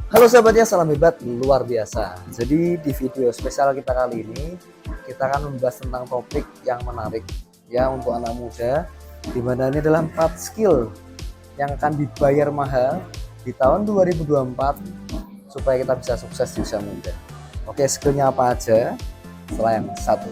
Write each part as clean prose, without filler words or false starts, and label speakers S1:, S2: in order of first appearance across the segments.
S1: Halo sahabatnya, salam hebat luar biasa. Jadi di video spesial kita kali ini kita akan membahas tentang topik yang menarik ya untuk anak muda, di mana ini adalah 4 skill yang akan dibayar mahal di tahun 2024 supaya kita bisa sukses di usia muda. Oke, skillnya apa aja? Setelah yang satu.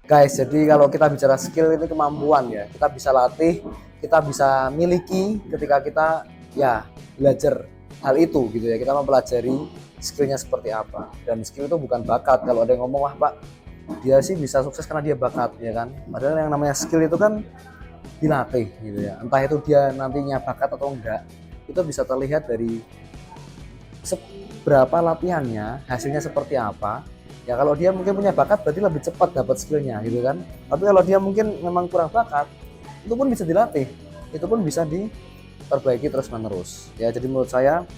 S1: Guys, jadi kalau kita bicara skill itu kemampuan ya, kita bisa latih, kita bisa miliki ketika kita ya belajar hal itu gitu ya, kita mempelajari skillnya seperti apa. Dan skill itu bukan bakat. Kalau ada yang ngomong, wah Pak, dia sih bisa sukses karena dia bakat ya kan, padahal yang namanya skill itu kan dilatih gitu ya, entah itu dia nantinya bakat atau enggak, itu bisa terlihat dari seberapa latihannya, hasilnya seperti apa. Ya kalau dia mungkin punya bakat berarti lebih cepat dapat skillnya gitu kan. Tapi kalau dia mungkin memang kurang bakat, itu pun bisa dilatih, itu pun bisa diperbaiki terus menerus. Ya jadi menurut saya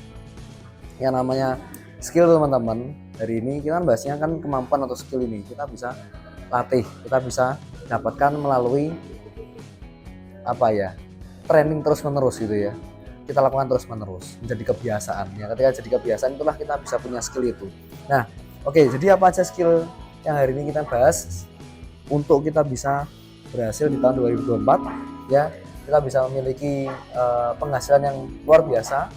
S1: yang namanya skill teman-teman, hari ini kita bahasnya kan kemampuan atau skill ini kita bisa latih, kita bisa dapatkan melalui apa ya, training terus menerus gitu ya, kita lakukan terus menerus menjadi kebiasaan ya. Ketika jadi kebiasaan itulah kita bisa punya skill itu. Nah oke, jadi apa aja skill yang hari ini kita bahas untuk kita bisa berhasil di tahun 2024 ya, kita bisa memiliki penghasilan yang luar biasa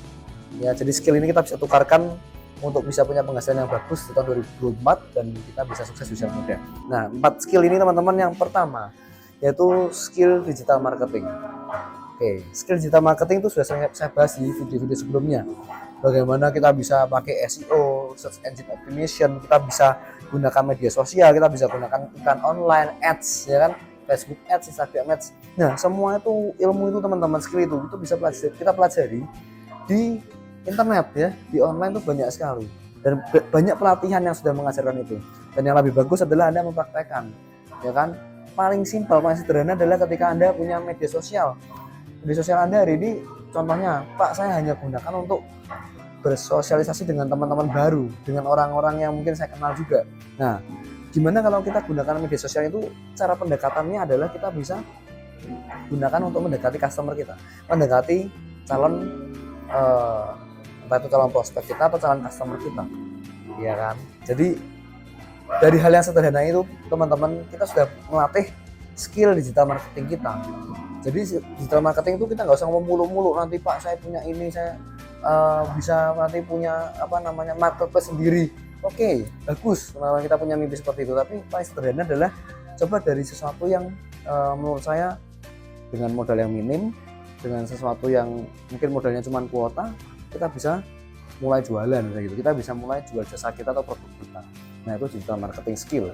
S1: ya. Jadi skill ini kita bisa tukarkan untuk bisa punya penghasilan yang bagus di tahun 2024 dan kita bisa sukses di usia muda. Nah 4 skill ini teman-teman, yang pertama yaitu skill digital marketing. Oke, skill digital marketing itu sudah saya bahas di video-video sebelumnya. Bagaimana kita bisa pakai SEO, search engine optimization, kita bisa gunakan media sosial, kita bisa gunakan iklan online, ads, ya kan, Facebook ads, Instagram ads. Nah, semua itu ilmu itu teman-teman, skill itu bisa kita pelajari di internet ya, di online itu banyak sekali. Dan banyak pelatihan yang sudah mengajarkan itu. Dan yang lebih bagus adalah Anda mempraktekkan, ya kan. Paling simpel, paling sederhana adalah ketika Anda punya media sosial. Media sosial Anda hari ini, contohnya, Pak, saya hanya gunakan untuk bersosialisasi dengan teman-teman baru, dengan orang-orang yang mungkin saya kenal juga. Nah, gimana kalau kita gunakan media sosial itu, cara pendekatannya adalah kita bisa gunakan untuk mendekati customer kita, mendekati calon entah itu calon prospek kita atau calon customer kita, ya kan. Jadi dari hal yang sederhana itu teman-teman, kita sudah melatih skill digital marketing kita. Jadi digital marketing itu kita nggak usah ngomong mulu-mulu, nanti Pak saya punya ini, saya bisa nanti punya apa namanya marketplace sendiri. Oke, bagus kalau kita punya mimpi seperti itu, tapi paling sederhana adalah coba dari sesuatu yang menurut saya dengan modal yang minim, dengan sesuatu yang mungkin modalnya cuma kuota, kita bisa mulai jualan kayak gitu. Kita bisa mulai jual jasa kita atau produk kita. Nah, itu digital marketing skill.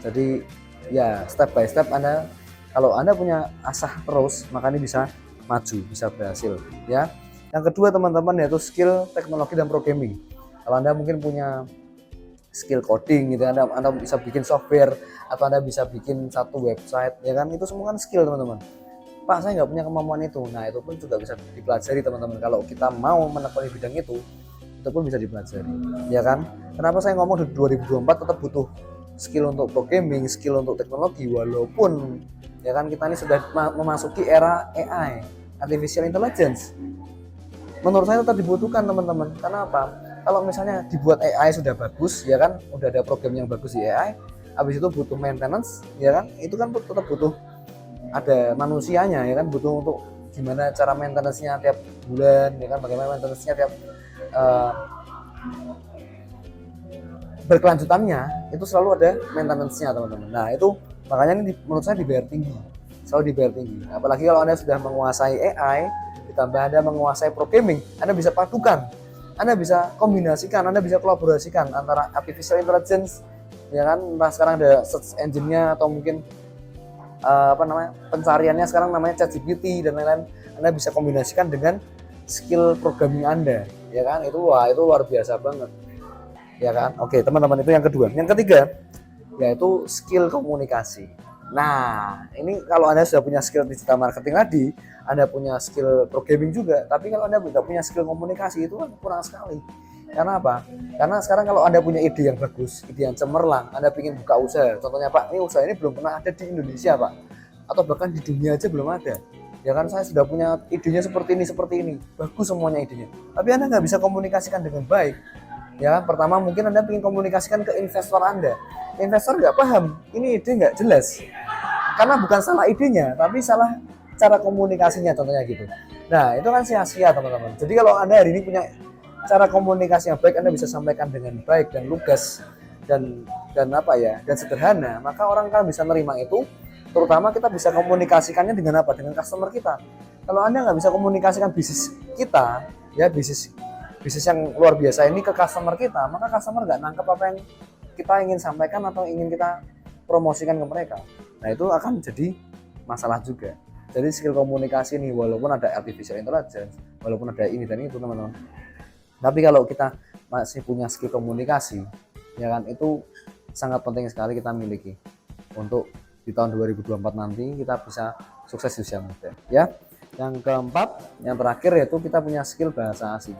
S1: Jadi ya step by step kalau Anda punya asah terus, maka ini bisa maju, bisa berhasil ya. Yang kedua teman-teman, yaitu skill teknologi dan programming. Kalau Anda mungkin punya skill coding gitu, Anda bisa bikin software atau Anda bisa bikin satu website ya kan, itu semua kan skill teman-teman. Pak, saya nggak punya kemampuan itu. Nah, itu pun juga bisa dipelajari teman-teman. Kalau kita mau menekuni bidang itu pun bisa dipelajari ya kan. Kenapa saya ngomong di 2024 tetap butuh skill untuk programming, skill untuk teknologi, walaupun ya kan kita ini sudah memasuki era AI, artificial intelligence. Menurut saya tetap dibutuhkan teman-teman. Karena apa? Kalau misalnya dibuat AI sudah bagus ya kan, udah ada program yang bagus di AI, habis itu butuh maintenance ya kan, itu kan tetap butuh ada manusianya ya kan, butuh untuk gimana cara maintenance-nya tiap bulan ya kan, bagaimana maintenance-nya tiap berkelanjutannya, itu selalu ada maintenance-nya teman-teman. Nah itu makanya ini menurut saya dibayar tinggi, selalu dibayar tinggi. Apalagi kalau Anda sudah menguasai AI, ditambah Anda menguasai programming, Anda bisa padukan, Anda bisa kombinasikan, Anda bisa kolaborasikan antara artificial intelligence ya kan, entah sekarang ada search engine-nya atau mungkin pencariannya sekarang namanya ChatGPT dan lain-lain. Anda bisa kombinasikan dengan skill programming Anda ya kan, itu luar biasa banget ya kan. Oke teman-teman, itu yang kedua. Yang ketiga yaitu skill komunikasi. Nah, ini kalau Anda sudah punya skill digital marketing tadi, Anda punya skill programming juga, tapi kalau Anda tidak punya skill komunikasi itu kan kurang sekali. Karena apa? Karena sekarang kalau Anda punya ide yang bagus, ide yang cemerlang, Anda ingin buka usaha. Contohnya Pak, ini usaha ini belum pernah ada di Indonesia Pak, atau bahkan di dunia aja belum ada. Ya kan saya sudah punya idenya seperti ini, bagus semuanya idenya. Tapi Anda nggak bisa komunikasikan dengan baik. Ya, pertama mungkin Anda ingin komunikasikan ke investor Anda. Investor nggak paham, ini ide nggak jelas. Karena bukan salah idenya, tapi salah cara komunikasinya contohnya gitu. Nah, itu kan sia-sia teman-teman. Jadi kalau Anda hari ini punya cara komunikasi yang baik, Anda bisa sampaikan dengan baik dan lugas dan apa ya, dan sederhana, maka orang kan bisa nerima itu. Terutama kita bisa komunikasikannya dengan apa? Dengan customer kita. Kalau Anda nggak bisa komunikasikan bisnis kita, ya bisnis yang luar biasa ini ke customer kita, maka customer nggak nangkep apa yang kita ingin sampaikan atau ingin kita promosikan ke mereka. Nah, itu akan jadi masalah juga. Jadi skill komunikasi nih, walaupun ada artificial intelligence, walaupun ada ini dan itu teman-teman, tapi kalau kita masih punya skill komunikasi, ya kan, itu sangat penting sekali kita miliki untuk di tahun 2024 nanti kita bisa sukses di usia muda. Ya, yang keempat, yang terakhir yaitu kita punya skill bahasa asing.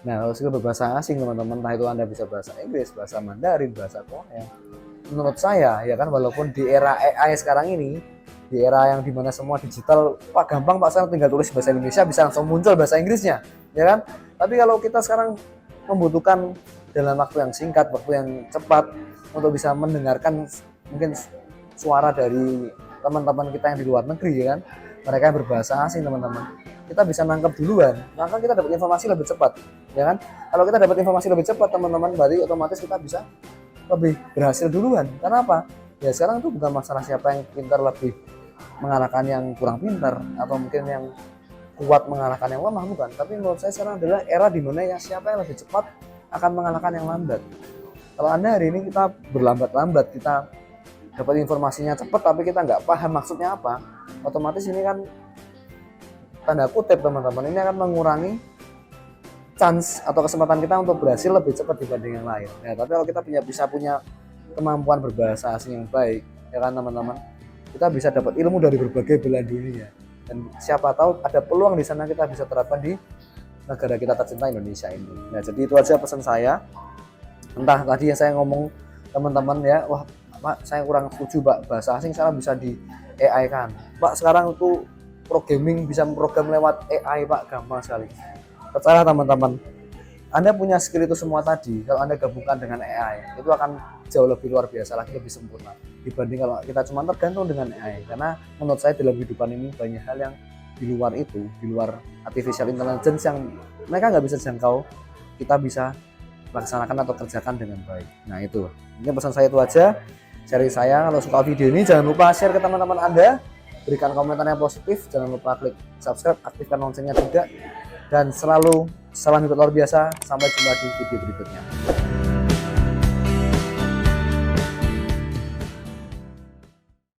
S1: Nah, kalau skill berbahasa asing teman-teman, entah itu Anda bisa bahasa Inggris, bahasa Mandarin, bahasa Korea. Menurut saya, ya kan, walaupun di era AI sekarang ini, di era yang dimana semua digital, Pak gampang Pak, saya tinggal tulis bahasa Indonesia bisa langsung muncul bahasa Inggrisnya, ya kan? Tapi kalau kita sekarang membutuhkan dalam waktu yang singkat, waktu yang cepat untuk bisa mendengarkan mungkin suara dari teman-teman kita yang di luar negeri, ya kan? Mereka yang berbahasa asing teman-teman, kita bisa nangkep duluan, maka kita dapat informasi lebih cepat, ya kan? Kalau kita dapat informasi lebih cepat teman-teman, berarti otomatis kita bisa lebih berhasil duluan. Karena apa? Ya sekarang itu bukan masalah siapa yang pintar lebih mengalahkan yang kurang pintar, atau mungkin yang kuat mengalahkan yang lemah, bukan. Tapi menurut saya sekarang adalah era di mana ya siapa yang lebih cepat akan mengalahkan yang lambat. Kalau Anda hari ini kita berlambat-lambat, kita dapat informasinya cepat tapi kita nggak paham maksudnya apa, otomatis ini kan tanda kutip teman-teman, ini akan mengurangi chance atau kesempatan kita untuk berhasil lebih cepat dibanding yang lain. Ya, tapi kalau kita bisa punya kemampuan berbahasa asing yang baik, ya kan teman-teman, kita bisa dapat ilmu dari berbagai belahan dunia. Dan siapa tahu ada peluang di sana kita bisa terapkan di negara kita tercinta Indonesia ini. Nah, jadi itu aja pesan saya. Entah tadi yang saya ngomong teman-teman ya, wah Pak saya kurang setuju Pak, bahasa asing sekarang bisa di AI kan. Pak sekarang itu programming bisa memprogram lewat AI Pak, gampang sekali. Percaya teman-teman, Anda punya skill itu semua tadi, kalau Anda gabungkan dengan AI, itu akan jauh lebih luar biasa lagi, lebih sempurna dibanding kalau kita cuma tergantung dengan AI. Karena menurut saya dalam kehidupan ini banyak hal yang di luar itu, di luar artificial intelligence yang mereka nggak bisa jangkau, kita bisa laksanakan atau kerjakan dengan baik. Nah itu, ini pesan saya itu aja, sharing saya. Kalau suka video ini jangan lupa share ke teman-teman Anda, berikan komentar yang positif, jangan lupa klik subscribe, aktifkan loncengnya juga, dan selalu salam hebat luar biasa. Sampai jumpa di video berikutnya.